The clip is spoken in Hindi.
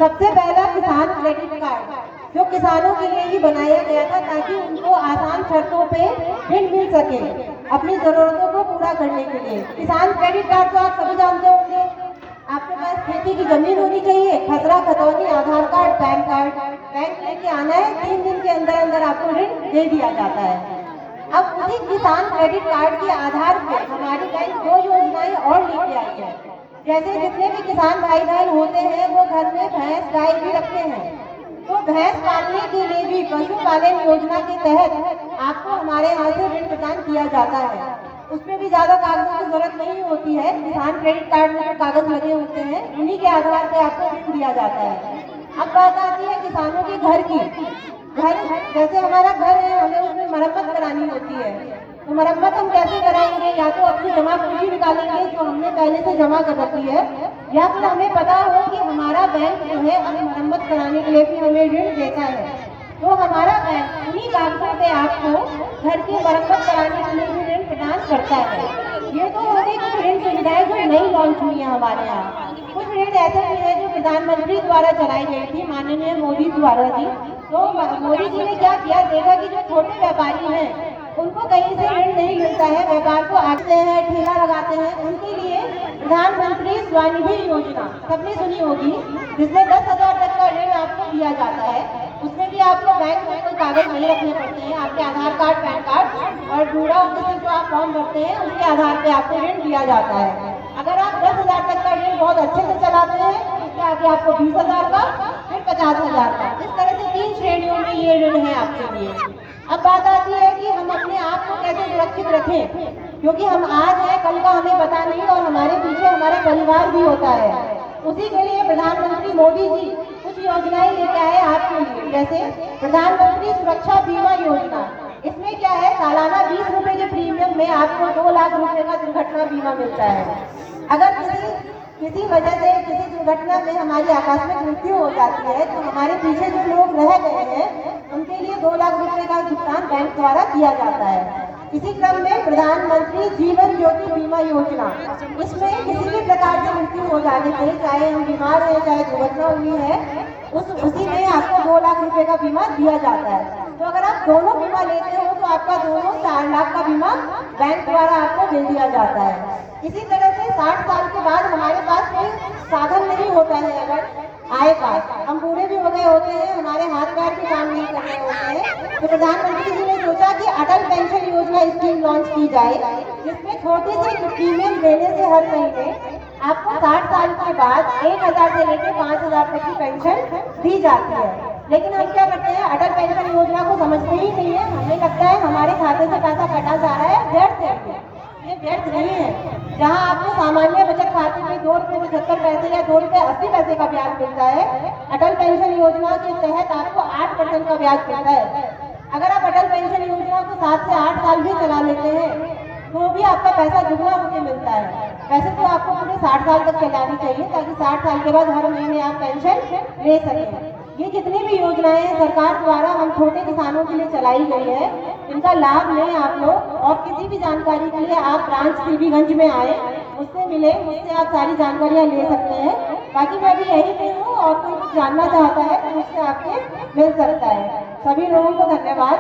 सबसे पहला किसान क्रेडिट कार्ड जो किसानों के लिए ही बनाया गया था ताकि उनको आसान शर्तों पे ऋण मिल सके अपनी जरूरतों को पूरा करने के लिए। किसान क्रेडिट कार्ड तो आप सभी जानते होंगे। आपके पास खेती की जमीन होनी चाहिए, खसरा खतौनी, आधार कार्ड, पैन कार्ड, बैंक लेके आना है, 3 दिन के अंदर अंदर आपको ऋण दे दिया जाता है। अब उसी किसान क्रेडिट कार्ड के आधार पर हमारी बैंक 2 योजनाएं और लेके आई है। जैसे जितने भी किसान भाई बहन होते हैं वो घर में भैंस गाय भी रखते हैं, तो भैंस पालने के लिए भी पशुपालन योजना के तहत आपको हमारे यहाँ से ऋण प्रदान किया जाता है। उसमें भी ज्यादा कागजों की जरूरत नहीं होती है। किसान क्रेडिट कार्ड में जो कागज लगे होते हैं उन्हीं के आधार पर आपको ऋण दिया जाता है। अब बात आती है किसानों के घर की। घर जैसे हमारा घर है, हमें उसमें मरम्मत करानी होती है, तो मरम्मत हम कैसे कराएंगे? या तो अपनी जमा पूंजी निकालेंगे जो हमने पहले से जमा कर रखी है, या फिर हमें पता हो कि हमारा बैंक जो है अब मरम्मत कराने के लिए भी हमें ऋण देता है, तो हमारा बैंक उन्हीं कागजों पे आपको घर की मरम्मत कराने के लिए भी ऋण प्रदान करता है। ये तो होगी कुछ ऋण सुविधाएं जो नई लॉन्च हुई है हमारे यहाँ। कुछ ऋण ऐसे भी है जो प्रधानमंत्री द्वारा चलाई गई थी, माननीय मोदी द्वारा जी। तो मोदी जी ने क्या किया, देखा कि जो छोटे व्यापारी हैं उनको कहीं से ऋण नहीं मिलता है, व्यापार को आते हैं, ठेला लगाते हैं, उनके लिए प्रधानमंत्री स्वनिधि योजना सबने सुनी होगी, जिसमें 10,000 तक का ऋण आपको दिया जाता है। उसमें भी आपको बैंक में कोई कागज नहीं रखने पड़ते हैं, आपके आधार कार्ड, पैन कार्ड और डूडा ऑफिस जो आप फॉर्म भरते हैं उसके आधार पे आपको ऋण दिया जाता है। अगर आप 10,000 तक का ऋण बहुत अच्छे से चलाते हैं तो इसके आगे आपको 20,000 का, फिर 50,000 का, इस तरह से 3 श्रेणियों में ये ऋण है आपके लिए। अब बात आती है कि हम अपने आप को कैसे सुरक्षित रखें, क्योंकि हम आज हैं, कल का हमें पता नहीं और हमारे पीछे हमारा परिवार भी होता है। उसी के लिए प्रधानमंत्री मोदी जी कुछ योजनाएं लेके आए आपके लिए, जैसे प्रधानमंत्री सुरक्षा बीमा योजना। इसमें क्या है, सालाना 20 रुपए के प्रीमियम में आपको 2 लाख रुपए का दुर्घटना बीमा मिलता है। अगर किसी वजह से किसी दुर्घटना में हमारी आकस्मिक मृत्यु हो जाती है तो हमारे पीछे जो लोग रह गए हैं उनके लिए 2 लाख रुपए का भुगतान बैंक द्वारा किया जाता है। इसी क्रम में प्रधानमंत्री जीवन ज्योति बीमा योजना, इसमें किसी भी प्रकार की मृत्यु हो जाने से, चाहे हम बीमार हैं चाहे दुर्घटना हुई है, उसी में आपको 2 लाख रुपए का बीमा दिया जाता है। तो अगर आप दोनों बीमा लेते हो तो आपका दोनों 4 लाख का बीमा बैंक द्वारा आपको दे दिया जाता है। इसी तरह से 60 साल के बाद हमारे पास कोई साधन नहीं होता है, अगर आय का, हम बूढ़े भी हो गए होते हैं, हमारे हाथ पैर भी काम नहीं कर रहे होते हैं, तो प्रधानमंत्री जी ने सोचा कि अटल पेंशन योजना स्कीम लॉन्च की जाए, जिसमें छोटी सी प्रीमियम देने से हर महीने आपको 60 साल के बाद 1,000 से लेकर 5,000 तक की पेंशन दी जाती है। लेकिन हम क्या करते हैं, अटल पेंशन योजना को समझते ही नहीं है। हमें लगता है हमारे खाते से पैसा कटा जा रहा है, व्यर्थ है। ये व्यर्थ नहीं है। जहां आपको सामान्य बचत खाते में 2 रुपये 75 पैसे या 2 रुपये 80 पैसे का ब्याज मिलता है, अटल पेंशन योजना के तहत आपको 8% का ब्याज मिलता है। अगर आप अटल पेंशन योजना को 7 से 8 साल भी चला लेते हैं तो भी आपका पैसा दुगना होकर मिलता है। वैसे तो आपको पूरे 60 साल तक चलानी चाहिए ताकि 60 साल के बाद हर महीने आप पेंशन ले सकें। ये जितनी भी योजनाएं सरकार द्वारा हम छोटे किसानों के लिए चलाई गई है, इनका लाभ लें आप लोग। और किसी भी जानकारी के लिए आप ब्रांच सीबीगंज में आए, उससे मिले, मुझसे आप सारी जानकारियां ले सकते हैं। बाकी मैं भी यहीं पे हूँ और कोई कुछ जानना चाहता है तो मुझसे आपके मिल सकता है। सभी लोगों को धन्यवाद।